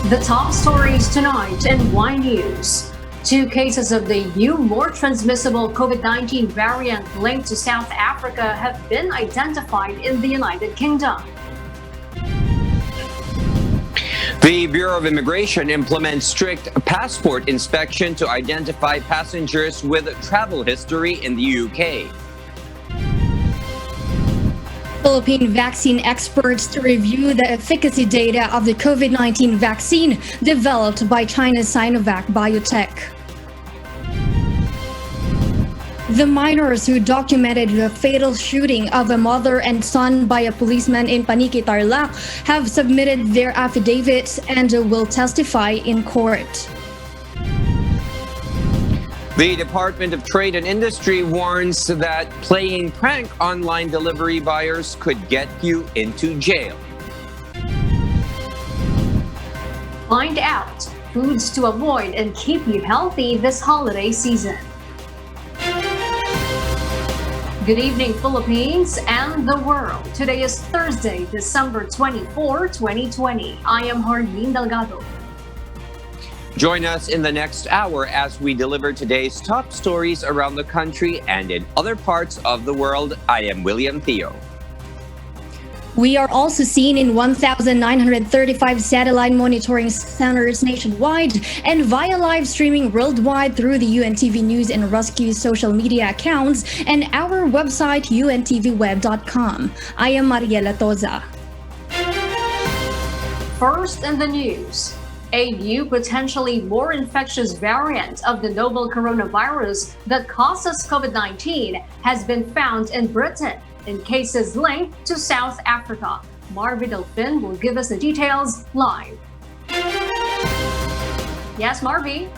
The top stories tonight in Y News. 2 cases of the new, more transmissible COVID-19 variant linked to South Africa have been identified in the United Kingdom. The Bureau of Immigration implements strict passport inspection to identify passengers with travel history in the UK. Philippine vaccine experts to review the efficacy data of the COVID-19 vaccine developed by China's Sinovac Biotech. The minors who documented the fatal shooting of a mother and son by a policeman in Panikitar have submitted their affidavits and will testify in court. The Department of Trade and Industry warns that playing prank online delivery buyers could get you into jail. Find out foods to avoid and keep you healthy this holiday season. Good evening, Philippines and the world. Today is Thursday, December 24, 2020. I am Harleen Delgado. Join us in the next hour as we deliver today's top stories around the country and in other parts of the world. I am William Theo. We are also seen in 1,935 satellite monitoring centers nationwide and via live streaming worldwide through the UNTV News and Rescue social media accounts and our website untvweb.com. I am Mariela Toza. First in the news. A new, potentially more infectious variant of the novel coronavirus that causes COVID-19 has been found in Britain in cases linked to South Africa. Marvin Delfin will give us the details live. Yes, Marvin.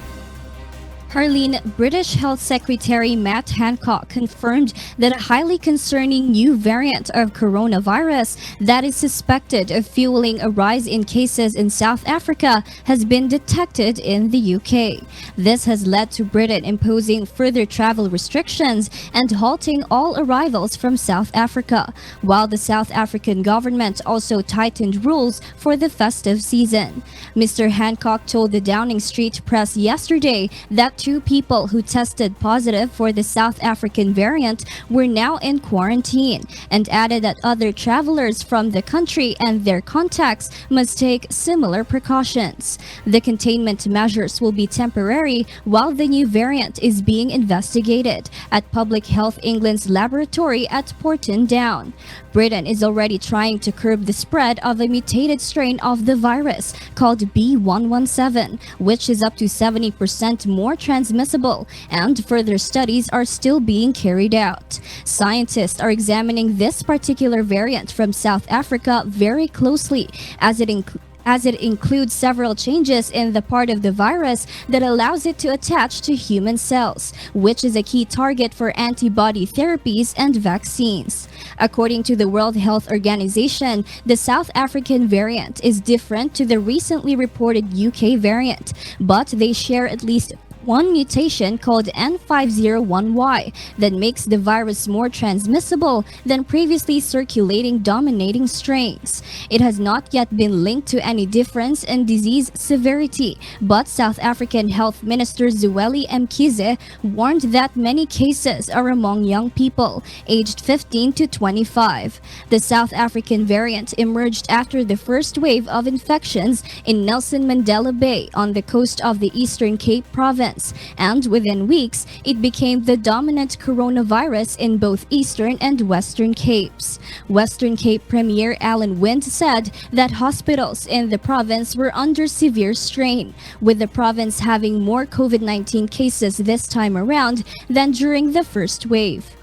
Harleen, British Health Secretary Matt Hancock confirmed that a highly concerning new variant of coronavirus that is suspected of fueling a rise in cases in South Africa has been detected in the UK. This has led to Britain imposing further travel restrictions and halting all arrivals from South Africa, while the South African government also tightened rules for the festive season. Mr. Hancock told the Downing Street Press yesterday that 2 people who tested positive for the South African variant were now in quarantine and added that other travelers from the country and their contacts must take similar precautions. The containment measures will be temporary while the new variant is being investigated at Public Health England's laboratory at Porton Down. Britain is already trying to curb the spread of a mutated strain of the virus called B117, which is up to 70% more transmissible, and further studies are still being carried out. Scientists are examining this particular variant from South Africa very closely as it includes several changes in the part of the virus that allows it to attach to human cells, which is a key target for antibody therapies and vaccines. According to the World Health Organization, the South African variant is different to the recently reported UK variant, but they share at least one mutation called N501Y that makes the virus more transmissible than previously circulating dominating strains. It has not yet been linked to any difference in disease severity, but South African Health Minister Zweli Mkhize warned that many cases are among young people aged 15 to 25. The South African variant emerged after the first wave of infections in Nelson Mandela Bay on the coast of the Eastern Cape province, and within weeks, it became the dominant coronavirus in both Eastern and Western Capes. Western Cape Premier Alan Wind said that hospitals in the province were under severe strain, with the province having more COVID-19 cases this time around than during the first wave.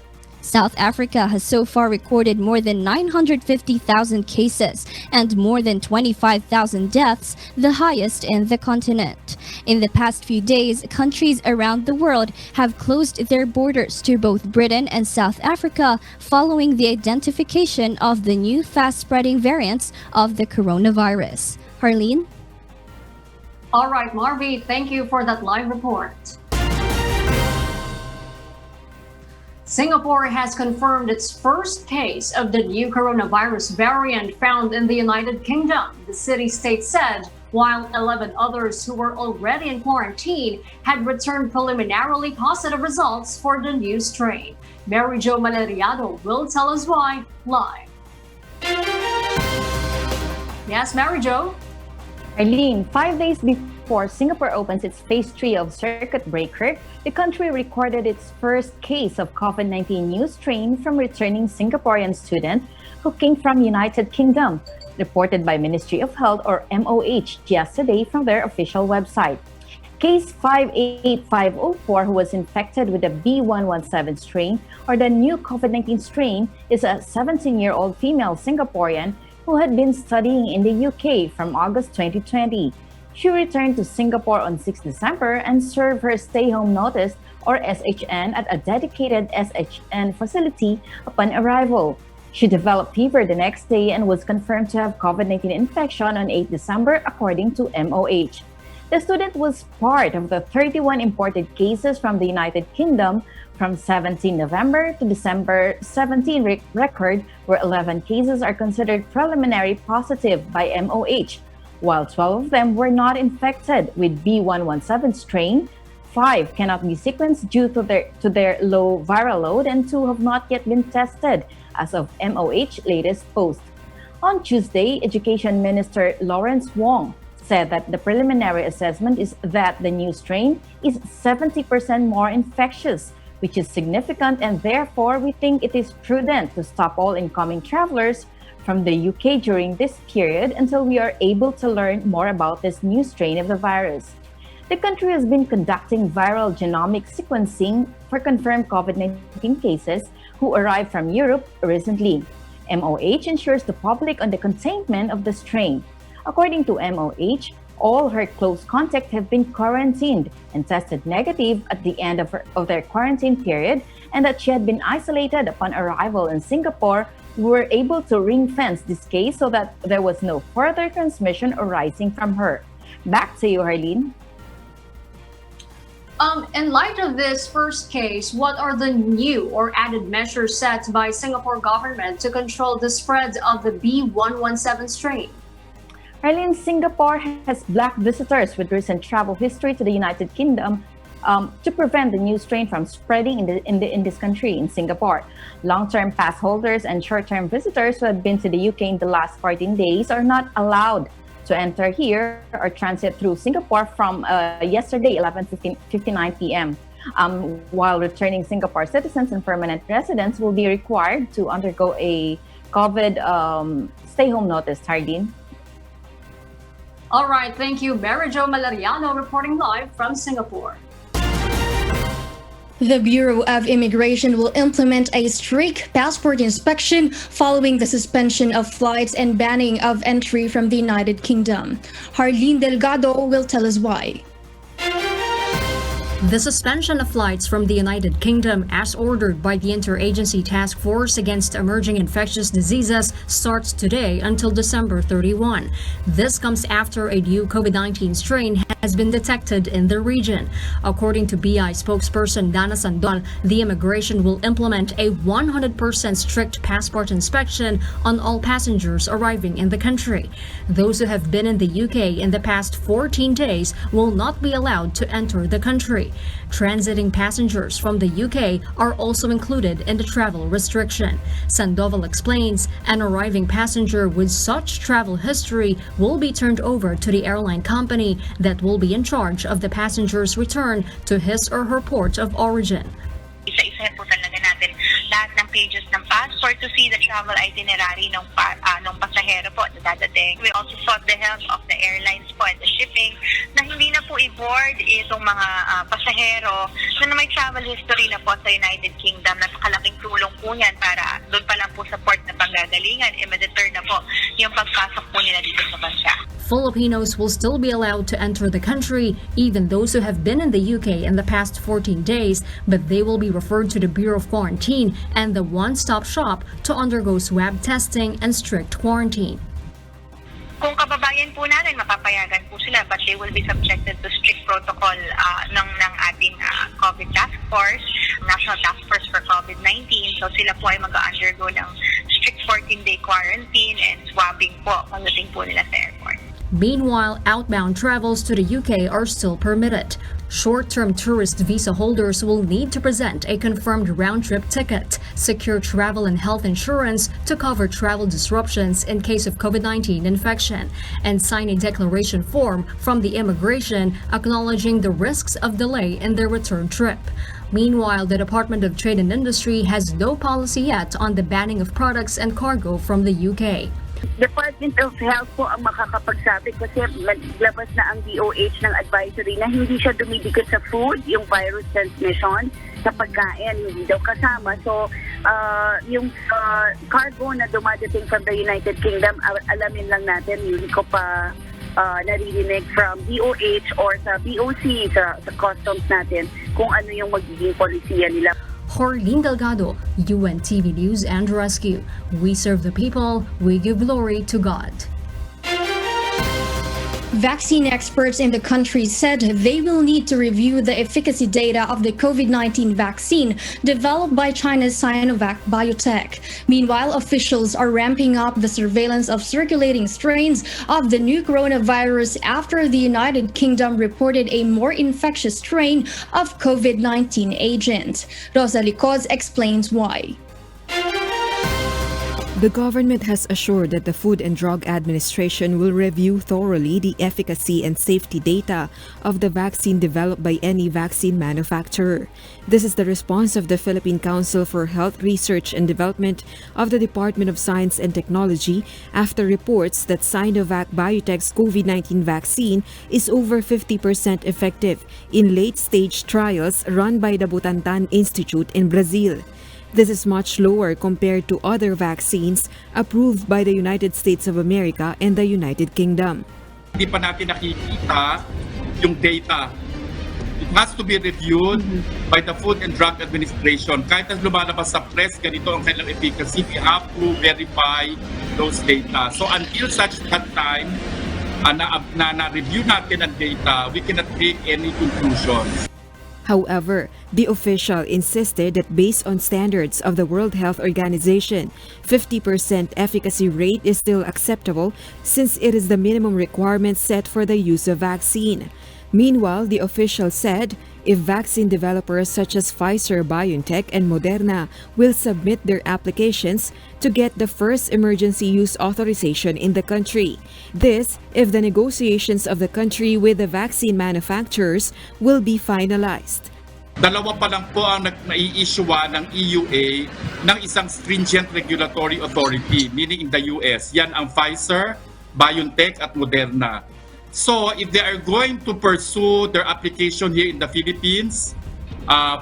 South Africa has so far recorded more than 950,000 cases and more than 25,000 deaths, the highest in the continent. In the past few days, countries around the world have closed their borders to both Britain and South Africa following the identification of the new fast-spreading variants of the coronavirus. Harleen? All right, Marvy, thank you for that live report. Singapore has confirmed its first case of the new coronavirus variant found in the United Kingdom. The city-state said while 11 others who were already in quarantine had returned preliminarily positive results for the new strain. Mary Jo Maleriano will tell us why live. Yes, Mary Jo. Eileen, 5 days before Singapore opens its phase 3 of circuit breaker, the country recorded its first case of COVID-19 new strain from returning Singaporean student who came from United Kingdom, reported by Ministry of Health or MOH yesterday from their official website. Case 58504, who was infected with the B117 strain or the new COVID-19 strain, is a 17-year-old female Singaporean who had been studying in the UK from August 2020. She returned to Singapore on 6 December and served her stay-home notice or SHN at a dedicated SHN facility upon arrival. She developed fever the next day and was confirmed to have COVID-19 infection on 8 December, according to MOH. The student was part of the 31 imported cases from the United Kingdom from 17 November to December 17 record, where 11 cases are considered preliminary positive by MOH, while 12 of them were not infected with B117 strain. 5 cannot be sequenced due to their low viral load, and 2 have not yet been tested as of MOH latest post. On Tuesday, Education Minister Lawrence Wong said that the preliminary assessment is that the new strain is 70% more infectious, which is significant, and therefore we think it is prudent to stop all incoming travelers from the UK during this period until we are able to learn more about this new strain of the virus. The country has been conducting viral genomic sequencing for confirmed COVID-19 cases who arrived from Europe recently. MOH ensures the public on the containment of the strain. According to MOH, all her close contacts have been quarantined and tested negative at the end of their quarantine period, and that she had been isolated upon arrival in Singapore. We were able to ring-fence this case so that there was no further transmission arising from her. Back to you, Harleen. In light of this first case, what are the new or added measures set by Singapore government to control the spread of the B117 strain? Arlene, Singapore has blocked visitors with recent travel history to the United Kingdom to prevent the new strain from spreading in this country, in Singapore. Long-term pass holders and short-term visitors who have been to the UK in the last 14 days are not allowed to enter here or transit through Singapore from yesterday, 11:59 p.m. While returning Singapore citizens and permanent residents will be required to undergo a COVID stay-home notice, Hardin. All right, thank you, Mary Jo Maleriano reporting live from Singapore. The Bureau of Immigration will implement a strict passport inspection following the suspension of flights and banning of entry from the United Kingdom. Harleen Delgado will tell us why. The suspension of flights from the United Kingdom, as ordered by the Interagency Task Force Against Emerging Infectious Diseases, starts today until December 31. This comes after a new COVID-19 strain has been detected in the region. According to BI spokesperson Dana Sandol, the immigration will implement a 100% strict passport inspection on all passengers arriving in the country. Those who have been in the UK in the past 14 days will not be allowed to enter the country. Transiting passengers from the UK are also included in the travel restriction. Sandoval explains an arriving passenger with such travel history will be turned over to the airline company that will be in charge of the passenger's return to his or her port of origin. Isa-isa po talaga natin lahat ng pages ng passport to see the travel itinerary ng pasahero po na dadating. We also sought the help of the airlines po and the shipping na hindi na po i-board itong mga pasahero na may travel history na po sa United Kingdom. Napakalaking tulong po yan para doon pa lang po sa port na panggagalingan, ma-deter na po yung pagpasok po nila dito sa bansa. Filipinos will still be allowed to enter the country, even those who have been in the UK in the past 14 days, but they will be referred to the Bureau of Quarantine and the one-stop shop to undergo swab testing and strict quarantine. Kung kababayan po natin, mapapayagan po sila, but they will be subjected to strict protocol ng ating COVID Task Force, National Task Force for COVID-19. So sila po ay mag-undergo ng strict 14-day quarantine and swabbing po pagdating po nila sa airport. Meanwhile, outbound travels to the UK are still permitted. Short-term tourist visa holders will need to present a confirmed round-trip ticket, secure travel and health insurance to cover travel disruptions in case of COVID-19 infection, and sign a declaration form from the immigration acknowledging the risks of delay in their return trip. Meanwhile, the Department of Trade and Industry has no policy yet on the banning of products and cargo from the UK. Department of Health po ang makakapagsabi kasi labas na ang DOH ng advisory na hindi siya dumidikit sa food, yung virus transmission, sa pagkain, hindi daw kasama. So, yung cargo na dumadating from the United Kingdom, alamin lang natin, hindi ko pa naririnig from DOH or sa BOC, sa customs natin, kung ano yung magiging polisiya nila. Jorlene Delgado, UNTV News and Rescue. We serve the people, we give glory to God. Vaccine experts in the country said they will need to review the efficacy data of the COVID-19 vaccine developed by China's Sinovac Biotech. Meanwhile, officials are ramping up the surveillance of circulating strains of the new coronavirus after the United Kingdom reported a more infectious strain of COVID-19 agent. Rosa Licos explains why. The government has assured that the Food and Drug Administration will review thoroughly the efficacy and safety data of the vaccine developed by any vaccine manufacturer. This is the response of the Philippine Council for Health Research and Development of the Department of Science and Technology after reports that Sinovac Biotech's COVID-19 vaccine is over 50% effective in late-stage trials run by the Butantan Institute in Brazil. This is much lower compared to other vaccines approved by the United States of America and the United Kingdom. Hindi pa natin nakikita yung data. It has to be reviewed by the Food and Drug Administration. Kahit na lumalabas sa press, ganito ang kanilang efficacy, we have to verify those data. So until such that time, na-review natin ang data, we cannot take any conclusions. However, the official insisted that based on standards of the World Health Organization, 50% efficacy rate is still acceptable since it is the minimum requirement set for the use of vaccine. Meanwhile, the official said if vaccine developers such as Pfizer, BioNTech, and Moderna will submit their applications to get the first emergency use authorization in the country. This if the negotiations of the country with the vaccine manufacturers will be finalized. Dalawa pa lang po ang nai-issuean ng EUA ng isang stringent regulatory authority, meaning in the US. Yan ang Pfizer, BioNTech, at Moderna. So, if they are going to pursue their application here in the Philippines,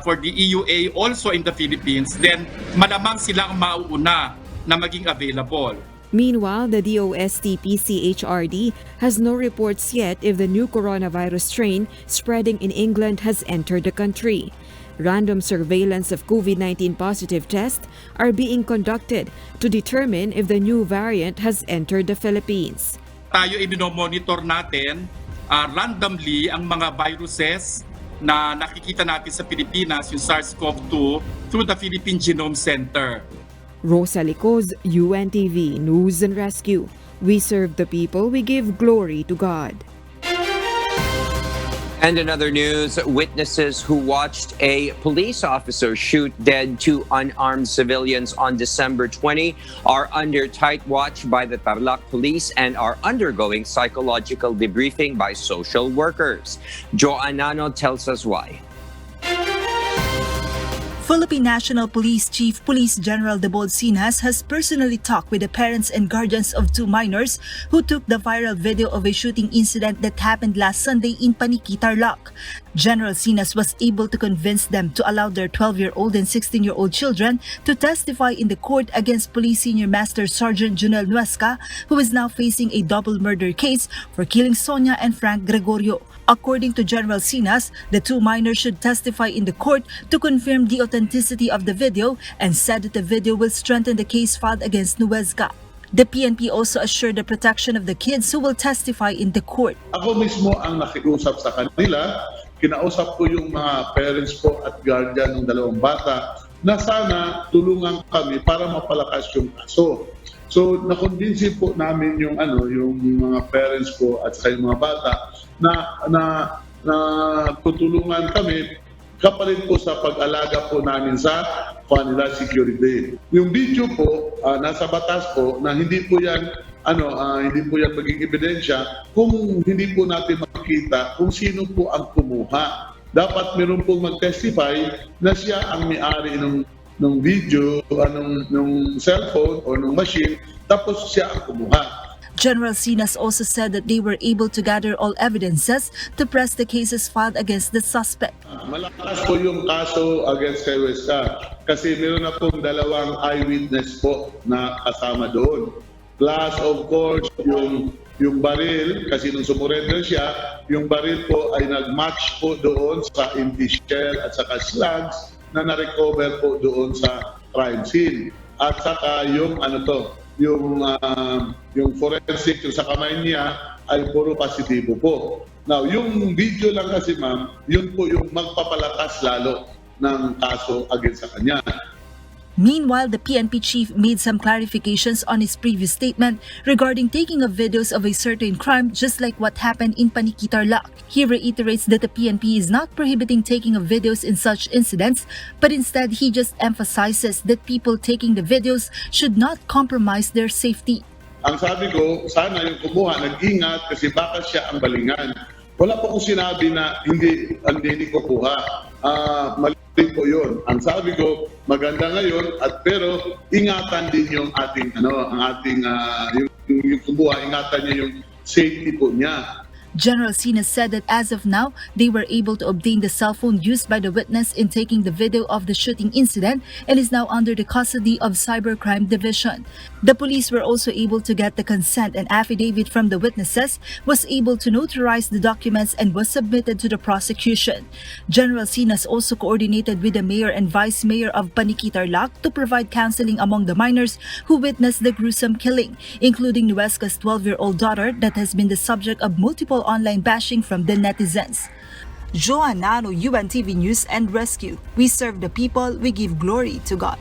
for the EUA also in the Philippines, then malamang sila ang mauuna na maging available. Meanwhile, the DOST-PCHRD has no reports yet if the new coronavirus strain spreading in England has entered the country. Random surveillance of COVID-19 positive tests are being conducted to determine if the new variant has entered the Philippines. Tayo i-monitor natin randomly ang mga viruses na nakikita natin sa Pilipinas, yung SARS-CoV-2, through the Philippine Genome Center. Rosa Licos, UNTV News and Rescue. We serve the people, we give glory to God. And in other news, witnesses who watched a police officer shoot dead two unarmed civilians on December 20 are under tight watch by the Tarlac police and are undergoing psychological debriefing by social workers. Joanano tells us why. Philippine National Police Chief Police General Debold Sinas has personally talked with the parents and guardians of two minors who took the viral video of a shooting incident that happened last Sunday in Panikitar Shooting. General Sinas was able to convince them to allow their 12-year-old and 16-year-old children to testify in the court against Police Senior Master Sergeant Junel Nuesca, who is now facing a double murder case for killing Sonia and Frank Gregorio. According to General Sinas, the two minors should testify in the court to confirm the authenticity of the video and said that the video will strengthen the case filed against Nuesca. The PNP also assured the protection of the kids who will testify in the court. Ako mismo ang nakiusap sa kanila, kinausap ko yung mga parents ko at guardian ng dalawang bata na sana tulungan kami para mapalakas yung kaso. So na-convince po namin yung mga parents po at saka yung mga bata na tutulungan kami kapalit po sa pag-alaga po namin sa kanila security. Yung video po nasa batas po na hindi po yan maging ebidensya kung hindi po natin makita kung sino po ang kumuha. Dapat meron pong mag-testify na siya ang may-ari ng video, ng cellphone o ng machine, tapos siya ang kumuha. General Sinas also said that they were able to gather all evidences to press the cases filed against the suspect. Malakas po yung kaso against kay Nuesca kasi meron na pong 2 eyewitness po na kasama doon. Plus of course yung baril, kasi nung sumurrender siya, yung baril po ay nag-match po doon sa empty shell at saka slugs na na-recover po doon sa crime scene. At saka yung yung forensic yung sa kamay niya ay puro positibo po. Now, yung video lang kasi ma'am, yun po yung magpapalakas lalo ng kaso against sa kanya. Meanwhile, the PNP chief made some clarifications on his previous statement regarding taking of videos of a certain crime, just like what happened in Panikitar. He reiterates that the PNP is not prohibiting taking of videos in such incidents, but instead he just emphasizes that people taking the videos should not compromise their safety. Ang sabi ko, sana yung kumuha nag-ingat kasi baka siya ang balingan. Wala po kong sinabi na hindi kukuha. Mali po yun. Ang sabi ko, maganda ngayon pero ingatan din yung ating yung kumuha, ingatan niya yung safety po niya. General Sinas said that as of now, they were able to obtain the cell phone used by the witness in taking the video of the shooting incident and is now under the custody of Cybercrime Division. The police were also able to get the consent and affidavit from the witnesses, was able to notarize the documents and was submitted to the prosecution. General Sinas also coordinated with the mayor and vice mayor of Panikitar to provide counseling among the minors who witnessed the gruesome killing, including Nuesca's 12-year-old daughter that has been the subject of multiple online bashing from the netizens. Joannano, UNTV News and Rescue. We serve the people, we give glory to God.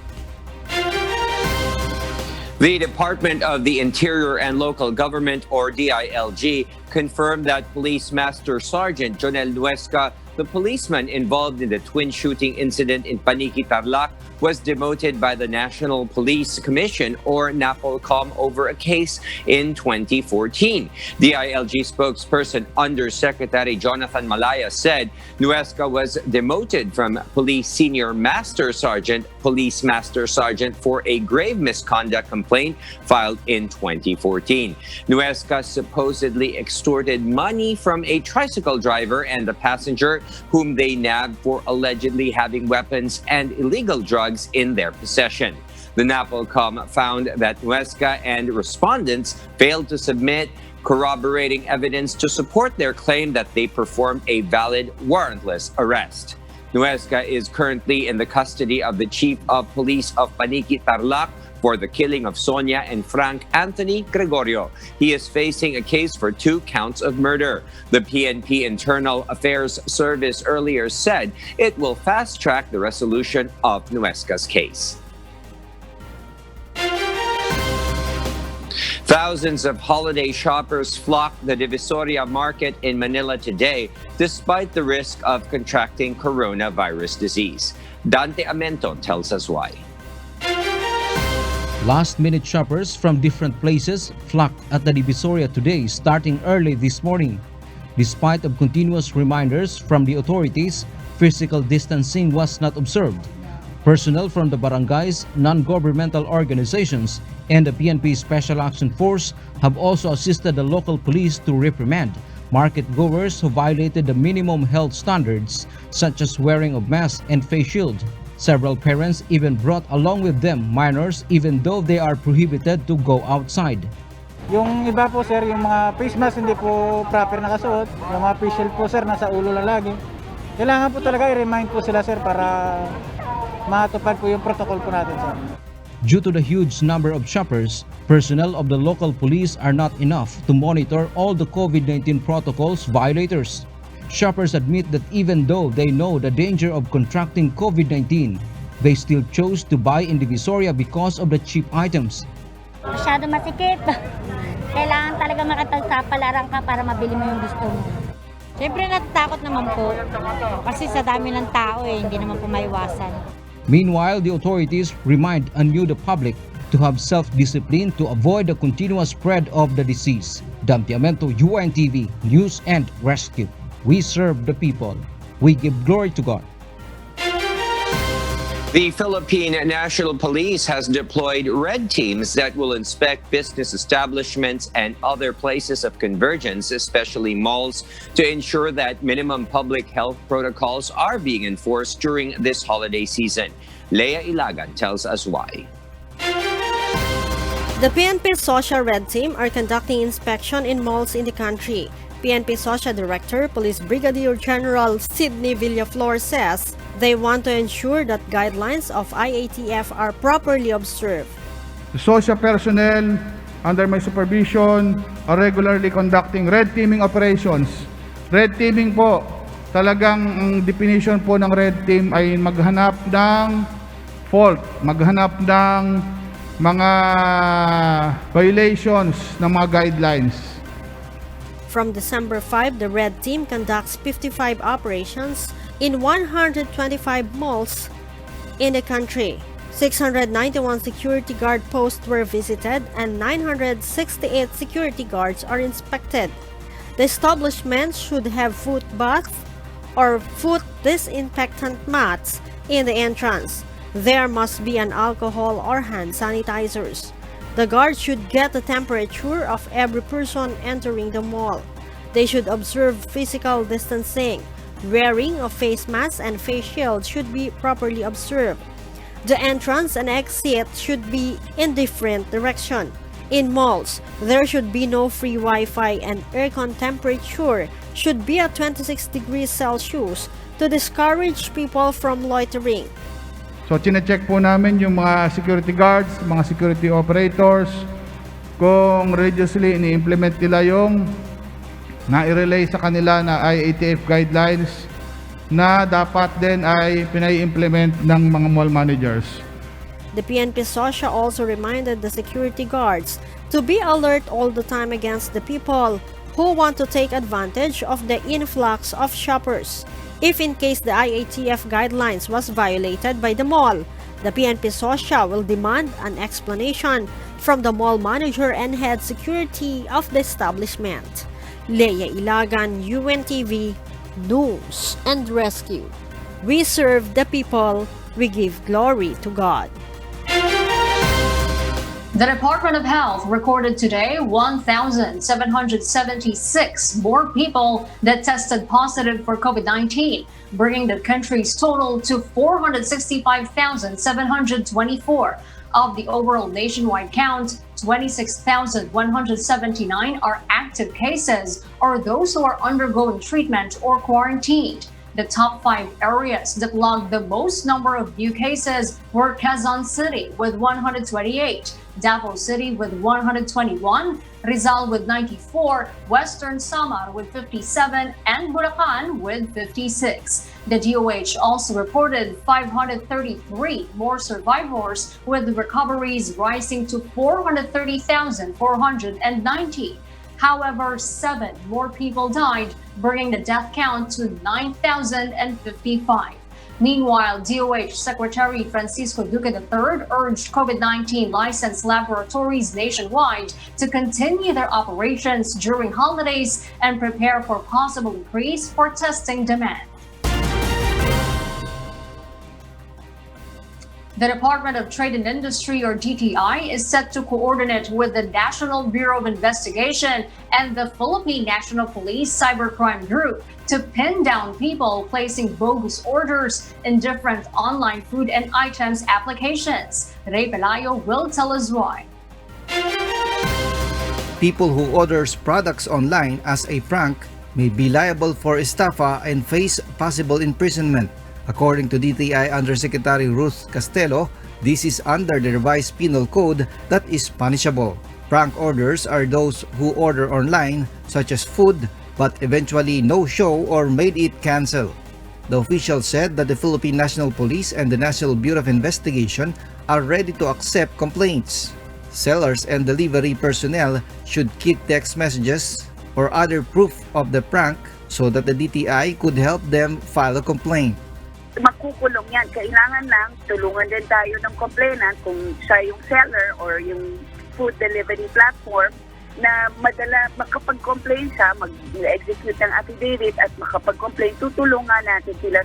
The Department of the Interior and Local Government, or DILG, confirmed that Police Master Sergeant Jonel Nuesca, the policeman involved in the twin shooting incident in Panikitar, was demoted by the National Police Commission, or NAPOLCOM, over a case in 2014. DILG spokesperson Undersecretary Jonathan Malaya said Nuesca was demoted from Police Senior Master Sergeant, Police Master Sergeant for a grave misconduct complaint filed in 2014. Nuesca supposedly extorted money from a tricycle driver and the passenger whom they nabbed for allegedly having weapons and illegal drugs in their possession. The NAPOLCOM found that Nuesca and respondents failed to submit corroborating evidence to support their claim that they performed a valid warrantless arrest. Nuesca is currently in the custody of the Chief of Police of Panikitar for the killing of Sonia and Frank Anthony Gregorio. He is facing a case for 2 counts of murder. The PNP Internal Affairs Service earlier said it will fast-track the resolution of Nuesca's case. Thousands of holiday shoppers flocked the Divisoria market in Manila today, despite the risk of contracting coronavirus disease. Dante Amento tells us why. Last-minute shoppers from different places flocked at the Divisoria today, starting early this morning. Despite of continuous reminders from the authorities, physical distancing was not observed. Personnel from the barangays, non-governmental organizations, and the PNP Special Action Force have also assisted the local police to reprimand market-goers who violated the minimum health standards, such as wearing of mask and face shield. Several parents even brought along with them minors even though they are prohibited to go outside. Yung iba po sir, yung mga face mask hindi po proper nakasuot, yung mga face shield po sir nasa ulo lang lagi. Kailangan po talaga i-remind po sila sir para matupad po yung protocol po natin sir. Due to the huge number of shoppers, personnel of the local police are not enough to monitor all the COVID-19 protocols violators. Shoppers admit that even though they know the danger of contracting COVID-19, they still chose to buy in Divisoria because of the cheap items. masyado masikip. Kailangan talaga makipagsapalaran ka para mabili mo yung gusto mo. Siyempre natatakot naman po kasi sa dami ng tao hindi naman po maiwasan. Meanwhile, the authorities remind anew the public to have self-discipline to avoid the continuous spread of the disease. Dam Tiamento, UNTV, News and Rescue. We serve the people. We give glory to God. The Philippine National Police has deployed red teams that will inspect business establishments and other places of convergence, especially malls, to ensure that minimum public health protocols are being enforced during this holiday season. Leia Ilagan tells us why. The PNP Social Red Team are conducting inspection in malls in the country. PNP Social Director, Police Brigadier General Sidney Villaflor says they want to ensure that guidelines of IATF are properly observed. The social personnel under my supervision are regularly conducting red teaming operations. Red teaming po, talagang ang definition po ng red team ay maghanap ng fault, maghanap ng mga violations ng mga guidelines. From December 5, the Red Team conducts 55 operations in 125 malls in the country. 691 security guard posts were visited and 968 security guards are inspected. The establishments should have foot baths or foot disinfectant mats in the entrance. There must be an alcohol or hand sanitizers. The guards should get the temperature of every person entering the mall. They should observe physical distancing. Wearing of face masks and face shields should be properly observed. The entrance and exit should be in different direction. In malls, there should be no free Wi-Fi and aircon temperature should be at 26 degrees Celsius to discourage people from loitering. So, chine-check po namin yung mga security guards, mga security operators, kung religiously ini-implement nila yung na-relay sa kanila na IATF guidelines na dapat din ay pinai-implement ng mga mall managers. The PNP Social also reminded the security guards to be alert all the time against the people who want to take advantage of the influx of shoppers. If in case the IATF guidelines was violated by the mall, the PNP Social will demand an explanation from the mall manager and head security of the establishment. Leia Ilagan, UNTV, News and Rescue. We serve the people, we give glory to God. The Department of Health recorded today 1,776 more people that tested positive for COVID-19, bringing the country's total to 465,724. Of the overall nationwide count, 26,179 are active cases or those who are undergoing treatment or quarantined. The top 5 areas that logged the most number of new cases were Quezon City with 128, Davao City with 121, Rizal with 94, Western Samar with 57, and Bulacan with 56. The DOH also reported 533 more survivors, with recoveries rising to 430,490. However, 7 more people died, bringing the death count to 9,055. Meanwhile, DOH Secretary Francisco Duque III urged COVID-19 licensed laboratories nationwide to continue their operations during holidays and prepare for possible increase for testing demand. The Department of Trade and Industry, or DTI, is set to coordinate with the National Bureau of Investigation and the Philippine National Police Cybercrime Group to pin down people placing bogus orders in different online food and items applications. Ray Pelayo will tell us why. People who orders products online as a prank may be liable for estafa and face possible imprisonment. According to DTI Undersecretary Ruth Castelo, this is under the revised penal code that is punishable. Prank orders are those who order online, such as food, but eventually no-show or made it cancel. The official said that the Philippine National Police and the National Bureau of Investigation are ready to accept complaints. sellers and delivery personnel should keep text messages or other proof of the prank so that the DTI could help them file a complaint. Makukulong yan. Kailangan lang tulungan din tayo ng complainant kung siya yung seller or yung food delivery platform na madala makapag-complain siya, mag-execute ng affidavit at makapag-complain, tutulungan natin sila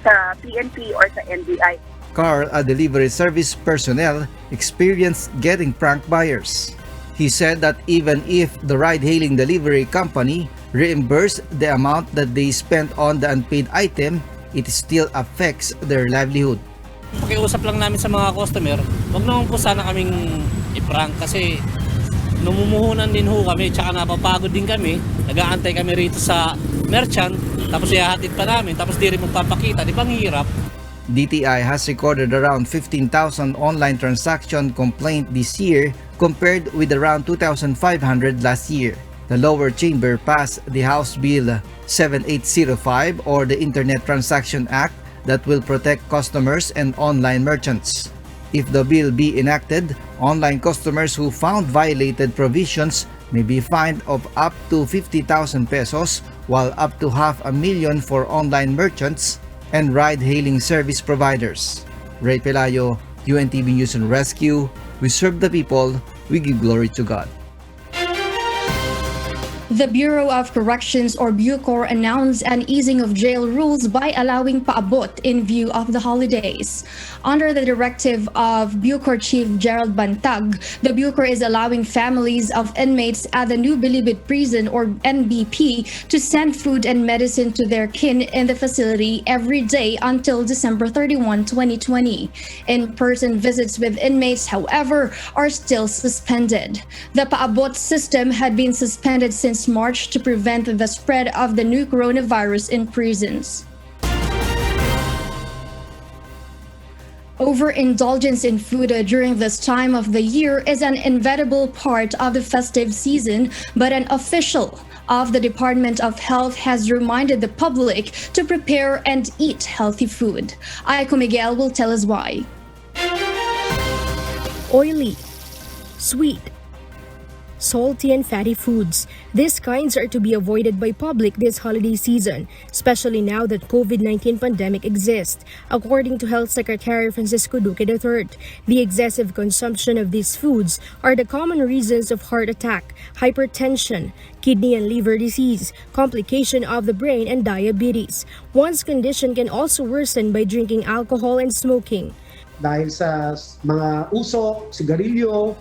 sa PNP or sa NBI. Carl, a delivery service personnel, experienced getting prank buyers. He said that even if the ride-hailing delivery company reimbursed the amount that they spent on the unpaid item, it still affects their livelihood. Pakiusap lang namin sa mga customer, wag naman po sana kaming i-prank kasi namumuhunan din ho kami, tsaka napapagod din kami, nag-aantay kami rito sa merchant, tapos ihahatid pa namin, tapos di rin magpapakita, di bang hirap? DTI has recorded around 15,000 online transaction complaint this year compared with around 2,500 last year. The lower chamber passed the House Bill 7805 or the Internet Transaction Act that will protect customers and online merchants. If the bill be enacted, online customers who found violated provisions may be fined of up to 50,000 pesos while up to 500,000 for online merchants and ride-hailing service providers. Ray Pelayo, UNTV News and Rescue. We serve the people, we give glory to God. The Bureau of Corrections or Bucor announced an easing of jail rules by allowing paabot in view of the holidays. Under the directive of Bucor Chief Gerald Bantag, the Bucor is allowing families of inmates at the New Bilibid Prison or NBP to send food and medicine to their kin in the facility every day until December 31, 2020. In-person visits with inmates, however, are still suspended. The paabot system had been suspended since March to prevent the spread of the new coronavirus in prisons. Overindulgence in food during this time of the year is an inevitable part of the festive season, but an official of the Department of Health has reminded the public to prepare and eat healthy food. Aiko Miguel will tell us why. Oily, sweet, salty and fatty foods. These kinds are to be avoided by public this holiday season, especially now that COVID-19 pandemic exists. According to Health Secretary Francisco Duque III, the excessive consumption of these foods are the common reasons of heart attack, hypertension, kidney and liver disease, complication of the brain, and diabetes. One's condition can also worsen by drinking alcohol and smoking. Dahil sa mga usok, sigarilyo,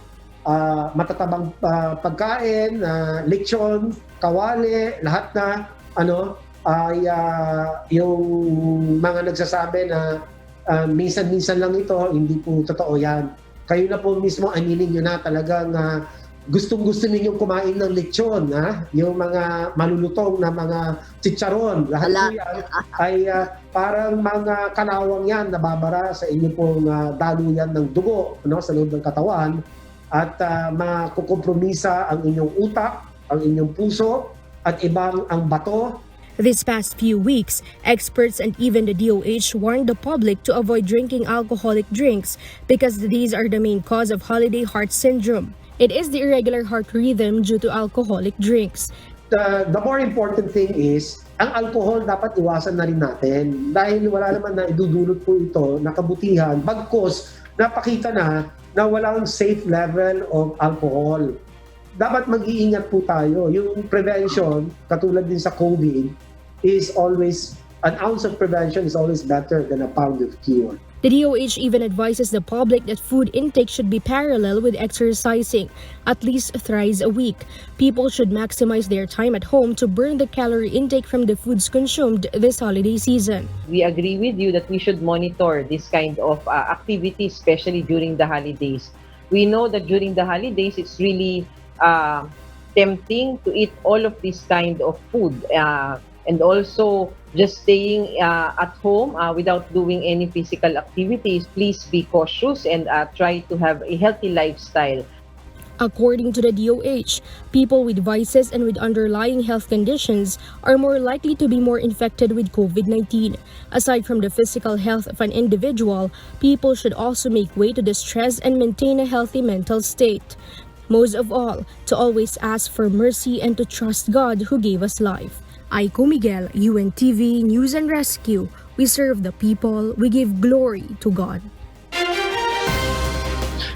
matatabang pagkain, lechon, kawali, lahat na ay yung mga nagsasabi na minsan-minsan lang ito, hindi po totoo yan. Kayo na po mismo aminin nyo na talagang gustong-gusto ninyong kumain ng lechon, yung mga malulutong na mga chicharon, lahat po yan ay parang mga kalawang yan nababara sa inyo pong daluyan ng dugo sa loob ng katawan. At makukompromisa ang inyong utak, ang inyong puso, at ibang ang bato. This past few weeks, experts and even the DOH warned the public to avoid drinking alcoholic drinks because these are the main cause of holiday heart syndrome. It is the irregular heart rhythm due to alcoholic drinks. The more important thing is, ang alcohol dapat iwasan na rin natin dahil wala naman na idudulot po ito na kabutihan bagkus napakita na walang safe level of alcohol. Dapat mag-iingat po tayo. Yung prevention, katulad din sa COVID, is always, an ounce of prevention is always better than a pound of cure. The DOH even advises the public that food intake should be parallel with exercising, at least thrice a week. People should maximize their time at home to burn the calorie intake from the foods consumed this holiday season. We agree with you that we should monitor this kind of activities, especially during the holidays. We know that during the holidays, it's really tempting to eat all of this kind of food and also just staying at home without doing any physical activities. Please be cautious and try to have a healthy lifestyle. According to the DOH, people with vices and with underlying health conditions are more likely to be more infected with COVID-19. Aside from the physical health of an individual, people should also make way to the stress and maintain a healthy mental state. Most of all, to always ask for mercy and to trust God who gave us life. Aiko Miguel, UNTV News and Rescue. We serve the people, we give glory to God.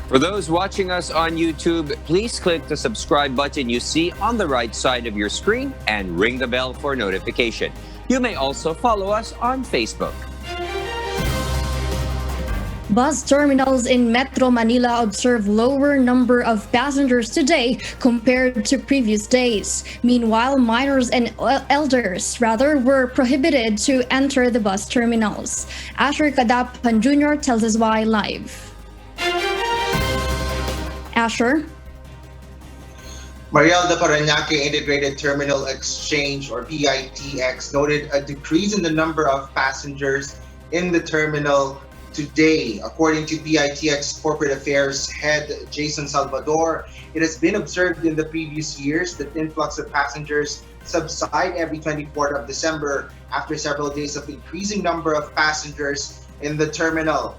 For those watching us on YouTube, please click the subscribe button you see on the right side of your screen and ring the bell for notification. You may also follow us on Facebook. Bus terminals in Metro Manila observe lower number of passengers today compared to previous days. Meanwhile, minors and elders were prohibited to enter the bus terminals. Asher Kadapan Jr. tells us why live. Asher? Mariel, the Parañaque Integrated Terminal Exchange, or PITX, noted a decrease in the number of passengers in the terminal today. According to PITX Corporate Affairs Head Jason Salvador, it has been observed in the previous years that influx of passengers subside every 24th of December after several days of increasing number of passengers in the terminal.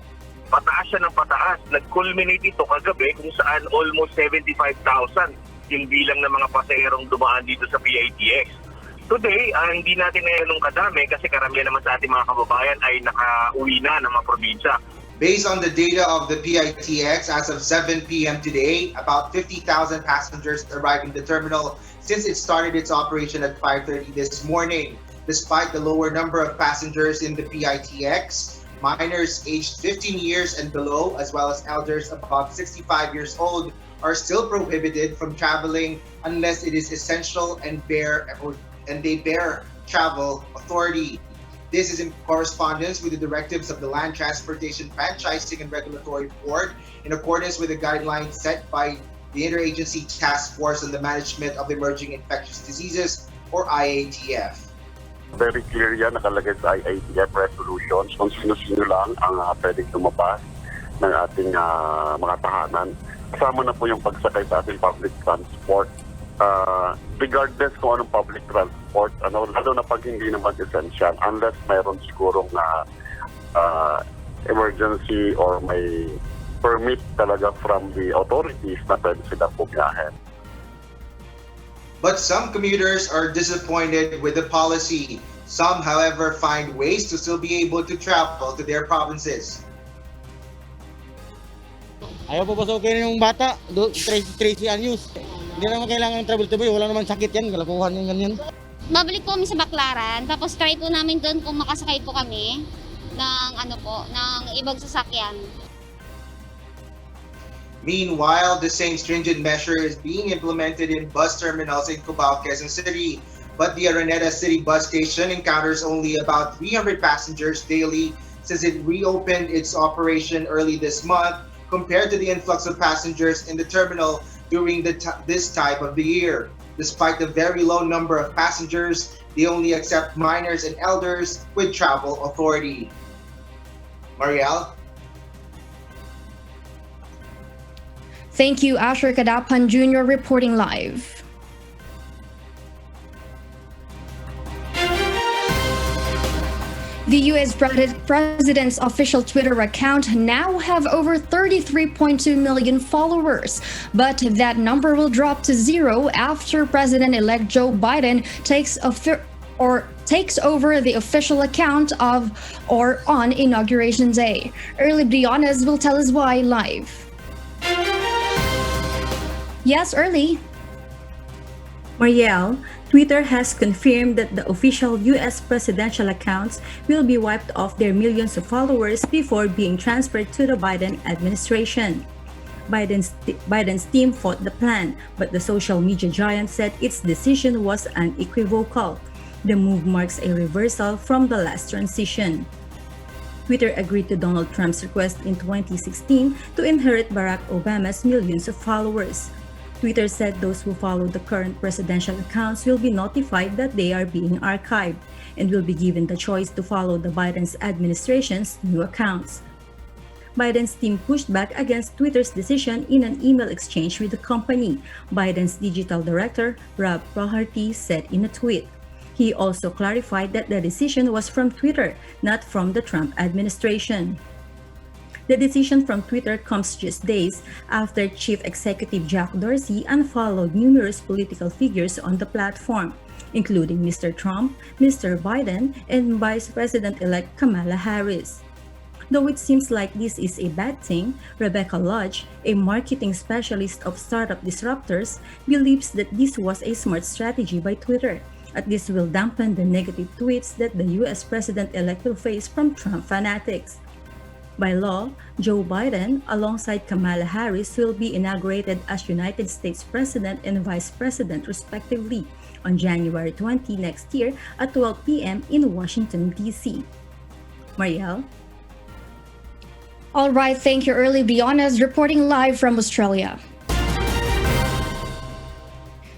Pataas siya ng pataas. Nag-culminate ito kagabi kung saan almost 75,000 yung bilang ng mga pasaherong dumaan dito sa PITX. Today, hindi natin ngayon kadami kasi karamihan naman sa ating mga kababayan ay nakauwi na ng mga probinsya. Based on the data of the PITX, as of 7 p.m. today, about 50,000 passengers arrived in the terminal since it started its operation at 5:30 this morning. Despite the lower number of passengers in the PITX, minors aged 15 years and below, as well as elders above 65 years old, are still prohibited from traveling unless it is essential and they bear travel authority. This is in correspondence with the directives of the Land Transportation Franchising and Regulatory Board in accordance with the guidelines set by the Interagency Task Force on the Management of Emerging Infectious Diseases, or IATF. Very clear yan, nakalagay sa IATF resolutions kung sino-sino lang ang pwedeng lumabas ng ating mga tahanan. Kasama na po yung pagsakay sa ating public transport. Regardless kung anong public transport, lalo na pag hindi naman essential, unless mayroon sigurong emergency or may permit talaga from the authorities na pwede sila pumiyahin. But some commuters are disappointed with the policy. Some, however, find ways to still be able to travel to their provinces. Ayaw papasokin yung bata, 13 anyos. Hindi naman kailangan ng travel tuboy, wala naman sakit yan, kalakuhan yung ganyan. Babalik po kami sa Baclaran, tapos try po namin doon kung makasakay po kami ng ibang sasakyan. Meanwhile, the same stringent measure is being implemented in bus terminals in Cubao, Quezon City, but the Araneta City bus station encounters only about 300 passengers daily since it reopened its operation early this month compared to the influx of passengers in the terminal during this time of the year. Despite the very low number of passengers, they only accept minors and elders with travel authority. Mariel? Thank you, Asher Kadapan Jr. reporting live. The U.S. President's official Twitter account now have over 33.2 million followers, but that number will drop to zero after President-elect Joe Biden takes over the official account on Inauguration Day. Early Briones will tell us why live. Yes, Early. Mariel, Twitter has confirmed that the official U.S. presidential accounts will be wiped off their millions of followers before being transferred to the Biden administration. Biden's team fought the plan, but the social media giant said its decision was unequivocal. The move marks a reversal from the last transition. Twitter agreed to Donald Trump's request in 2016 to inherit Barack Obama's millions of followers. Twitter said those who follow the current presidential accounts will be notified that they are being archived and will be given the choice to follow the Biden's administration's new accounts. Biden's team pushed back against Twitter's decision in an email exchange with the company, Biden's digital director, Rob Flaherty, said in a tweet. He also clarified that the decision was from Twitter, not from the Trump administration. The decision from Twitter comes just days after Chief Executive Jack Dorsey unfollowed numerous political figures on the platform, including Mr. Trump, Mr. Biden, and Vice President-elect Kamala Harris. Though it seems like this is a bad thing, Rebecca Lodge, a marketing specialist of startup disruptors, believes that this was a smart strategy by Twitter, as this will dampen the negative tweets that the US President-elect will face from Trump fanatics. By law, Joe Biden, alongside Kamala Harris, will be inaugurated as United States President and Vice President respectively on January 20 next year at 12 p.m. in Washington, D.C. Marielle? All right, thank you, Early Bionas, reporting live from Australia.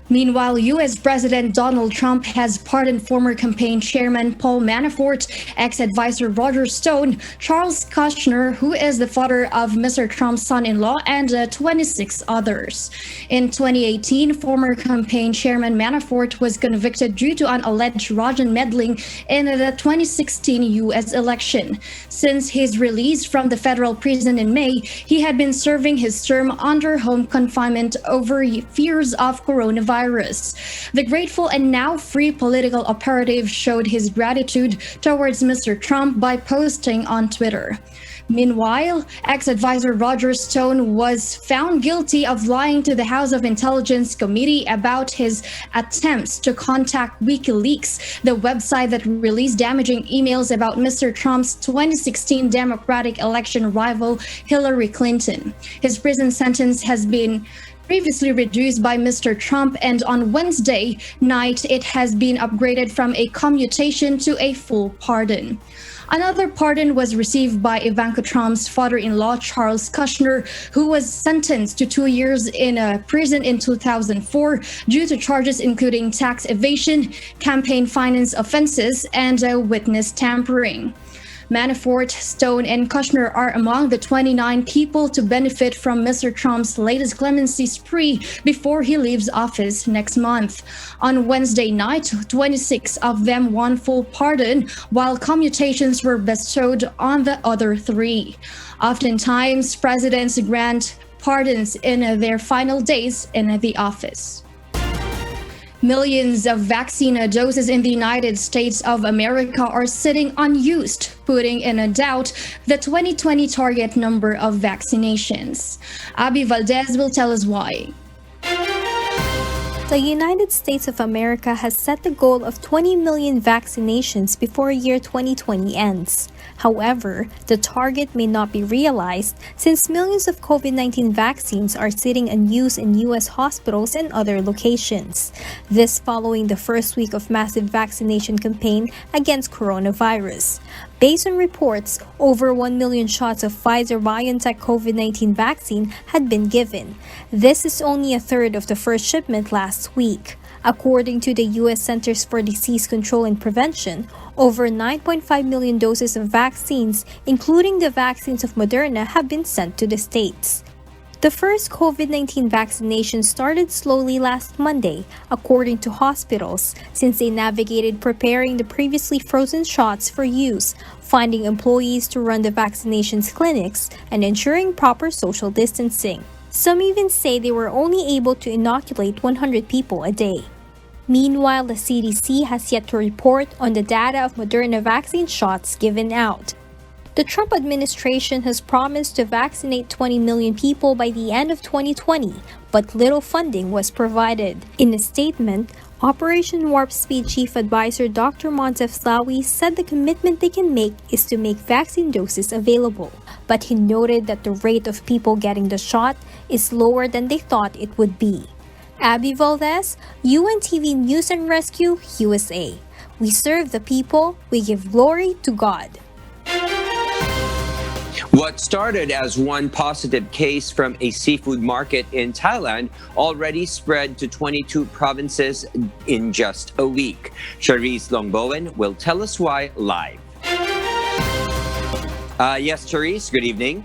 Meanwhile, U.S. President Donald Trump has pardoned former campaign chairman Paul Manafort, ex-advisor Roger Stone, Charles Kushner, who is the father of Mr. Trump's son-in-law, and 26 others. In 2018, former campaign chairman Manafort was convicted due to an alleged Russian meddling in the 2016 U.S. election. Since his release from the federal prison in May, he had been serving his term under home confinement over fears of coronavirus. The grateful and now free political operative showed his gratitude towards Mr. Trump by posting on Twitter. Meanwhile, ex-advisor Roger Stone was found guilty of lying to the House of Intelligence Committee about his attempts to contact WikiLeaks, the website that released damaging emails about Mr. Trump's 2016 Democratic election rival Hillary Clinton. His prison sentence has been previously reduced by Mr. Trump, and on Wednesday night it has been upgraded from a commutation to a full pardon. Another pardon was received by Ivanka Trump's father-in-law, Charles Kushner, who was sentenced to 2 years in prison in 2004 due to charges including tax evasion, campaign finance offenses, and witness tampering. Manafort, Stone, and Kushner are among the 29 people to benefit from Mr. Trump's latest clemency spree before he leaves office next month. On Wednesday night, 26 of them won full pardon, while commutations were bestowed on the other 3. Oftentimes, presidents grant pardons in their final days in the office. Millions of vaccine doses in the United States of America are sitting unused, putting in doubt the 2020 target number of vaccinations. Abby Valdez will tell us why. The United States of America has set the goal of 20 million vaccinations before year 2020 ends. However, the target may not be realized since millions of COVID-19 vaccines are sitting unused in U.S. hospitals and other locations. This following the first week of massive vaccination campaign against coronavirus. Based on reports, over 1 million shots of Pfizer-BioNTech COVID-19 vaccine had been given. This is only a third of the first shipment last week. According to the U.S. Centers for Disease Control and Prevention, over 9.5 million doses of vaccines, including the vaccines of Moderna, have been sent to the States. The first COVID-19 vaccination started slowly last Monday, according to hospitals, since they navigated preparing the previously frozen shots for use, finding employees to run the vaccinations clinics, and ensuring proper social distancing. Some even say they were only able to inoculate 100 people a day. Meanwhile, the CDC has yet to report on the data of Moderna vaccine shots given out. The Trump administration has promised to vaccinate 20 million people by the end of 2020, but little funding was provided. In a statement, Operation Warp Speed Chief Advisor Dr. Moncef Slawi said the commitment they can make is to make vaccine doses available, but he noted that the rate of people getting the shot is lower than they thought it would be. Abby Valdez, UNTV News and Rescue, USA. We serve the people, we give glory to God. What started as one positive case from a seafood market in Thailand already spread to 22 provinces in just a week. Charisse Longbowen will tell us why live. Yes, Charisse, good evening.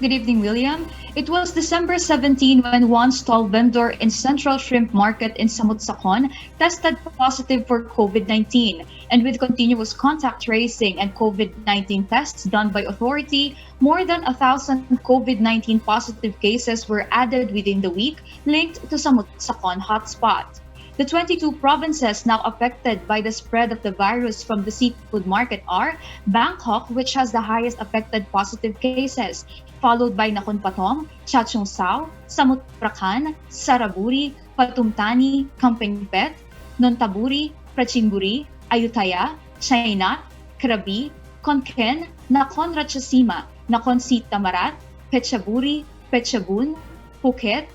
Good evening, William. It was December 17 when one stall vendor in Central Shrimp Market in Samut Sakon tested positive for COVID-19. And with continuous contact tracing and COVID-19 tests done by authority, more than 1,000 COVID-19 positive cases were added within the week linked to Samut Sakon hotspot. The 22 provinces now affected by the spread of the virus from the seafood market are Bangkok, which has the highest affected positive cases, followed by Nakhon Pathom, Chachoengsao, Samut Prakan, Saraburi, Patumtani, Kampengpet, Nontaburi, Prachinburi, Ayutthaya, Chainat, Krabi, Konken, Nakhon Ratchasima, Nakhon Si Tamarat, Phetchaburi, Phetchabun, Phuket,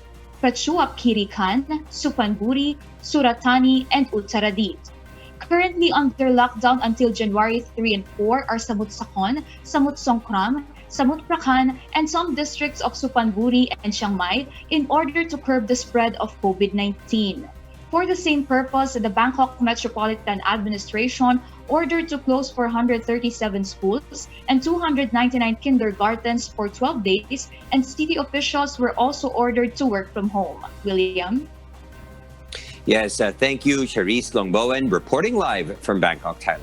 Prachuap Khiri Khan, Suphanburi, Suratani, and Uttaradit. Currently under lockdown until January 3 and 4 are Samut Sakon, Samut Songkhram, Samut Prakan, and some districts of Suphanburi and Chiang Mai in order to curb the spread of COVID-19. For the same purpose, the Bangkok Metropolitan Administration ordered to close 437 schools and 299 kindergartens for 12 days, and city officials were also ordered to work from home. William? Yes, thank you, Charisse Longbowen, reporting live from Bangkok, Thailand.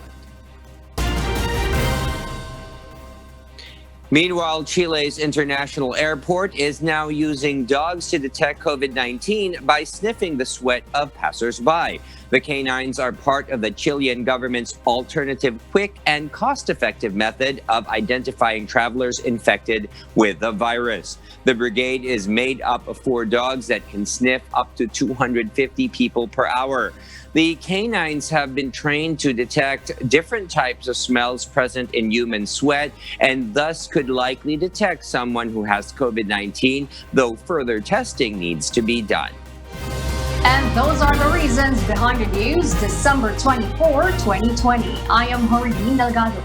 Meanwhile, Chile's international airport is now using dogs to detect COVID-19 by sniffing the sweat of passers-by. The canines are part of the Chilean government's alternative, quick, and cost-effective method of identifying travelers infected with the virus. The brigade is made up of 4 dogs that can sniff up to 250 people per hour. The canines have been trained to detect different types of smells present in human sweat and thus could likely detect someone who has COVID-19, though further testing needs to be done. And those are the reasons behind the news, December 24, 2020. I am Horadine Delgado.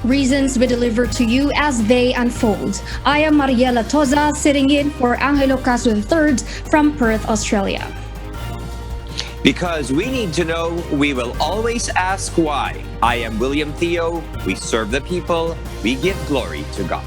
Reasons we deliver to you as they unfold. I am Mariela Toza, sitting in for Angelo Caso III from Perth, Australia. Because we need to know, we will always ask why. I am William Theo. We serve the people. We give glory to God.